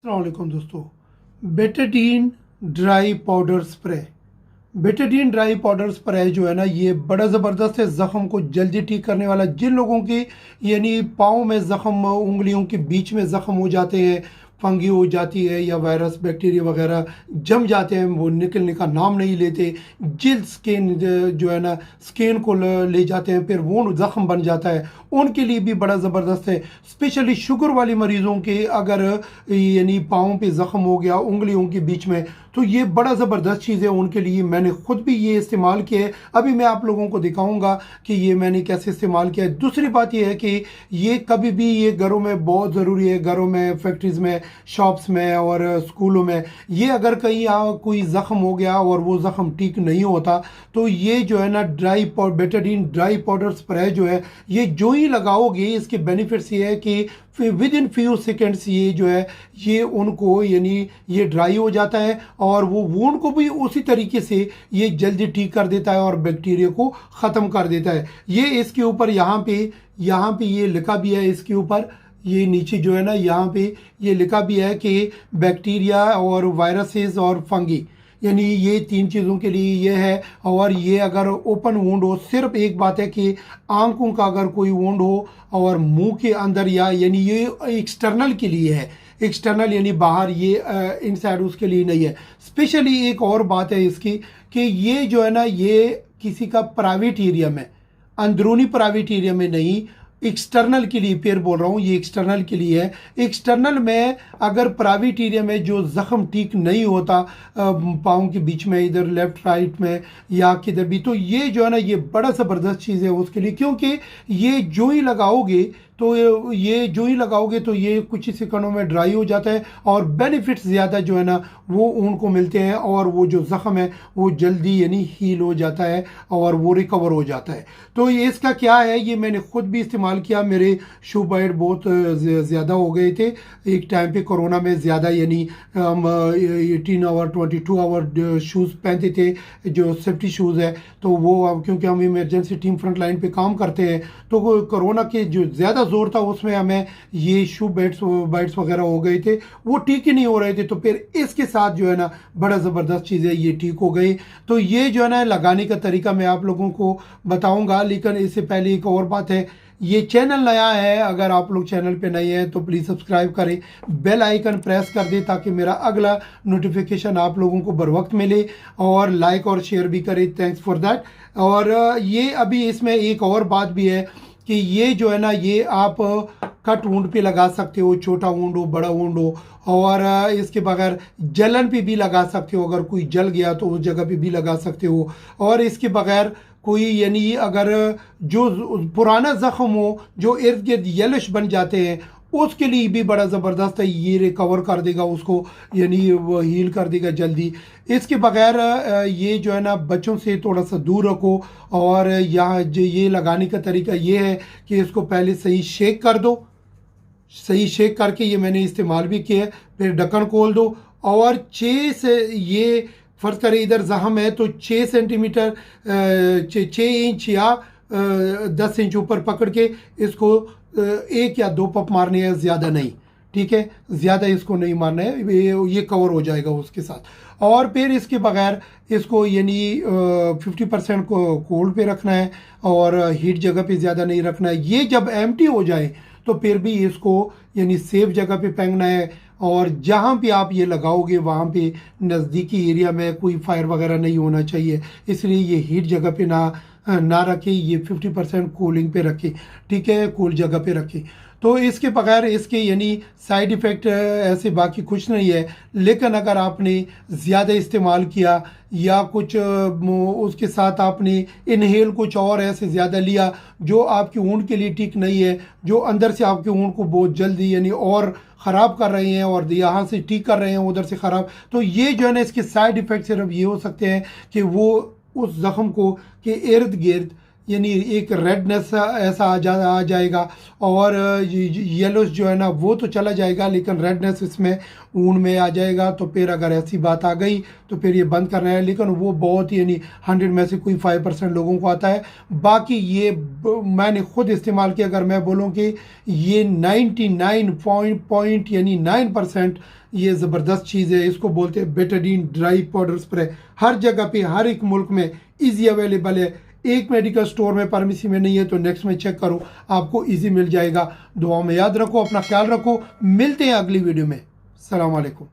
अस्सलाम वालेकुम दोस्तों। Betadine dry powder spray. Betadine dry powder spray जो है ना, ये बड़ा ज़बरदस्त है ज़ख़म को जल्दी ठीक करने वाला। जिन लोगों की यानी पाँव में ज़ख़म, उंगलियों के बीच में ज़ख़म हो जाते हैं, फंगी हो जाती है या वायरस बैक्टीरिया वगैरह जम जाते हैं, वो निकलने का नाम नहीं लेते, जिल्द स्किन जो है ना स्किन को ले जाते हैं, फिर वो ज़ख़म बन जाता है, उनके लिए भी बड़ा ज़बरदस्त है। स्पेशली शुगर वाले मरीज़ों के अगर यानी पाँव पे ज़ख़म हो गया उंगलियों के बीच में, तो ये बड़ा ज़बरदस्त चीज़ है उनके लिए। मैंने ख़ुद भी ये इस्तेमाल किया है, अभी मैं आप लोगों को दिखाऊंगा कि ये मैंने कैसे इस्तेमाल किया है। दूसरी बात ये है कि ये कभी भी ये घरों में बहुत ज़रूरी है, घरों में, फैक्ट्रीज़ में, शॉप्स में और स्कूलों में। ये अगर कहीं कोई ज़ख़म हो गया और वो ज़ख़म ठीक नहीं होता, तो ये जो है ना बेटाडीन ड्राई पाउडर स्प्रे जो है, ये जो ही लगाओगे, इसके बेनिफिट्स ये है कि विद इन फ्यू सेकेंड्स ये जो है ये उनको यानी ये ड्राई हो जाता है और वो वूंड को भी उसी तरीके से ये जल्दी ठीक कर देता है और बैक्टीरिया को ख़त्म कर देता है। ये इसके ऊपर यहाँ पे ये लिखा भी है, इसके ऊपर ये नीचे जो है ना यहाँ पे ये लिखा भी है कि बैक्टीरिया और वायरसेस और फंगी, यानी ये 3 चीज़ों के लिए ये है। और ये अगर ओपन वुंड हो, सिर्फ एक बात है कि आंखों का अगर कोई वुंड हो और मुंह के अंदर, या यानी ये एक्सटर्नल के लिए है, एक्सटर्नल यानी बाहर, ये इनसाइड उसके लिए नहीं है। स्पेशली एक और बात है इसकी कि ये जो है ना, ये किसी का प्राइवेट एरिया में, अंदरूनी प्राइवेट एरिया में नहीं, एक्सटर्नल के लिए फिर बोल रहा हूँ, ये एक्सटर्नल के लिए है। एक्सटर्नल में अगर प्राइवेट एरिया में जो ज़ख़म ठीक नहीं होता पाँव के बीच में, इधर लेफ्ट राइट में या किधर भी, तो ये जो है ना ये बड़ा ज़बरदस्त चीज़ है उसके लिए, क्योंकि ये जो ही लगाओगे तो ये कुछ ही सेकंडों में ड्राई हो जाता है और बेनिफिट्स ज़्यादा जो है ना वो उनको मिलते हैं और वो जो ज़ख़म है वो जल्दी यानी हील हो जाता है और वो रिकवर हो जाता है। तो ये इसका क्या है, ये मैंने ख़ुद भी इस्तेमाल किया। मेरे शू बाइट बहुत ज़्यादा हो गए थे एक टाइम पे, कोरोना में ज़्यादा, यानी 18 आवर 22 आवर शूज़ पहनते थे जो सेफ्टी शूज़ है। तो वो क्योंकि हम इमरजेंसी टीम फ्रंट लाइन पे काम करते हैं, तो कोरोना के जो ज़्यादा ज़ोर था उसमें हमें ये शू बाइट्स वगैरह हो गए थे, वो ठीक ही नहीं हो रहे थे। तो फिर इसके साथ जो है ना बड़ा ज़बरदस्त चीज़ है, ये ठीक हो गई। तो ये जो है ना लगाने का तरीका मैं आप लोगों को बताऊंगा, लेकिन इससे पहले एक और बात है, ये चैनल नया है, अगर आप लोग चैनल पे नए हैं तो प्लीज़ सब्सक्राइब करें, बेल आइकन प्रेस कर दें ताकि मेरा अगला नोटिफिकेशन आप लोगों को बर वक्त मिले, और लाइक और शेयर भी करें, थैंक्स फॉर दैट। और ये अभी इसमें एक और बात भी है कि ये जो है ना ये आप कट वुंड पे लगा सकते हो, छोटा वुंड हो बड़ा वुंड हो, और इसके बगैर जलन पे भी लगा सकते हो, अगर कोई जल गया तो उस जगह पे भी लगा सकते हो। और इसके बगैर कोई यानी अगर जो पुराना ज़ख़म हो, जो इर्द गिर्द येलिश बन जाते हैं, उसके लिए भी बड़ा ज़बरदस्त है, ये रिकवर कर देगा उसको, यानी वो हील कर देगा जल्दी। इसके बगैर ये जो है ना बच्चों से थोड़ा सा दूर रखो। और यहाँ जो ये लगाने का तरीका ये है कि इसको पहले सही शेक कर दो, सही शेक करके, ये मैंने इस्तेमाल भी किया है, फिर ढक्कन खोल दो और 6 से, ये फ़र्ज़ करें इधर ज़ख़म है तो 6 सेंटीमीटर 6 इंच या 10 इंच ऊपर पकड़ के इसको 1 या 2 पप मारने हैं, ज़्यादा नहीं, ठीक है, ज़्यादा इसको नहीं मारना है, ये कवर हो जाएगा उसके साथ। और फिर इसके बगैर इसको यानी 50% को कोल्ड पे रखना है और हीट जगह पे ज़्यादा नहीं रखना है। ये जब एम्प्टी हो जाए तो फिर भी इसको यानी सेफ जगह पे फेंकना है, और जहाँ पे आप ये लगाओगे वहाँ पे नज़दीकी एरिया में कोई फायर वगैरह नहीं होना चाहिए, इसलिए ये हीट जगह पे ना रखें, ये 50% कूलिंग पे रखें, ठीक है, कूल जगह पे रखें। तो इसके बगैर इसके यानी साइड इफ़ेक्ट ऐसे बाकी कुछ नहीं है, लेकिन अगर आपने ज़्यादा इस्तेमाल किया या कुछ उसके साथ आपने इनहेल कुछ और ऐसे ज़्यादा लिया जो आपकी ऊँट के लिए ठीक नहीं है, जो अंदर से आपके ऊँट को बहुत जल्दी यानी और ख़राब कर रहे हैं और यहाँ से ठीक कर रहे हैं उधर से ख़राब, तो ये जो है ना इसके साइड इफ़ेक्ट सिर्फ ये हो सकते हैं कि वो उस ज़ख़म को के इर्द गिर्द यानी एक रेडनेस ऐसा आ जाएगा, और येलोस जो है ना वो तो चला जाएगा, लेकिन रेडनेस इसमें ऊन में आ जाएगा। तो फिर अगर ऐसी बात आ गई तो फिर ये बंद करना है, लेकिन वो बहुत यानी 100 में से कोई 5% लोगों को आता है। बाकी ये मैंने खुद इस्तेमाल किया, अगर मैं बोलूँ कि ये 99 पॉइंट यानी 9% ये ज़बरदस्त चीज़ है। इसको बोलते हैं बेटाडीन ड्राई पाउडर स्प्रे। हर जगह पे, हर एक मुल्क में इजी अवेलेबल है। एक मेडिकल स्टोर में फार्मेसी में नहीं है तो नेक्स्ट में चेक करो, आपको इजी मिल जाएगा। दुआओं में याद रखो, अपना ख्याल रखो। मिलते हैं अगली वीडियो में। अस्सलाम वालेकुम।